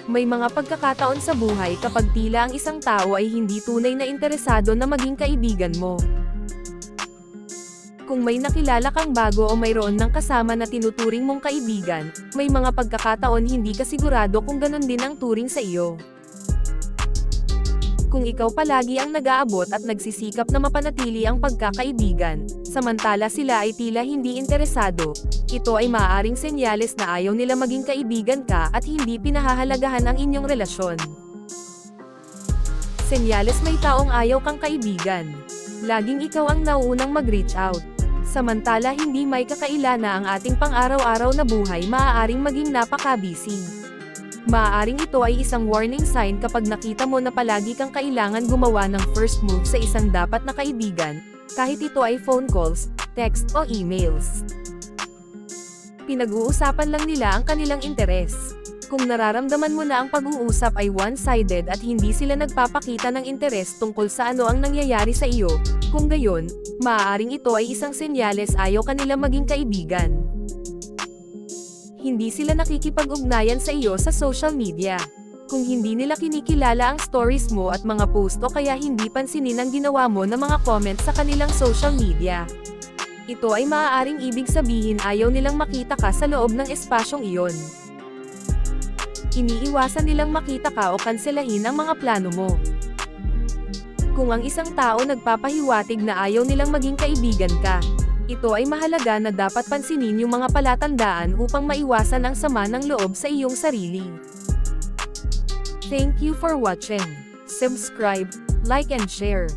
May mga pagkakataon sa buhay kapag tila ang isang tao ay hindi tunay na interesado na maging kaibigan mo. Kung may nakilala kang bago o mayroon ng kasama na tinuturing mong kaibigan, may mga pagkakataon hindi ka sigurado kung ganon din ang turing sa iyo. Kung ikaw palagi ang nag-aabot at nagsisikap na mapanatili ang pagkakaibigan, samantala sila ay tila hindi interesado, ito ay maaaring senyales na ayaw nila maging kaibigan ka at hindi pinahahalagahan ang inyong relasyon. Senyales may taong ayaw kang kaibigan. Laging ikaw ang nauunang mag-reach out. Samantala hindi may kakaila na ang ating pang-araw-araw na buhay maaaring maging napaka-busy. Maaaring ito ay isang warning sign kapag nakita mo na palagi kang kailangan gumawa ng first move sa isang dapat na kaibigan, kahit ito ay phone calls, text o emails. Pinag-uusapan lang nila ang kanilang interes. Kung nararamdaman mo na ang pag-uusap ay one-sided at hindi sila nagpapakita ng interes tungkol sa ano ang nangyayari sa iyo, kung gayon, maaaring ito ay isang senyales ayaw kanila maging kaibigan. Hindi sila nakikipag-ugnayan sa iyo sa social media. Kung hindi nila kinikilala ang stories mo at mga post o kaya hindi pansinin ang ginawa mo na mga comments sa kanilang social media. Ito ay maaaring ibig sabihin ayaw nilang makita ka sa loob ng espasyong iyon. Iniiwasan nilang makita ka o kanselahin ang mga plano mo. Kung ang isang tao nagpapahiwatig na ayaw nilang maging kaibigan ka, ito ay mahalaga na dapat pansinin yung mga palatandaan upang maiwasan ang sama ng loob sa iyong sarili. Thank you for watching. Subscribe, like and share.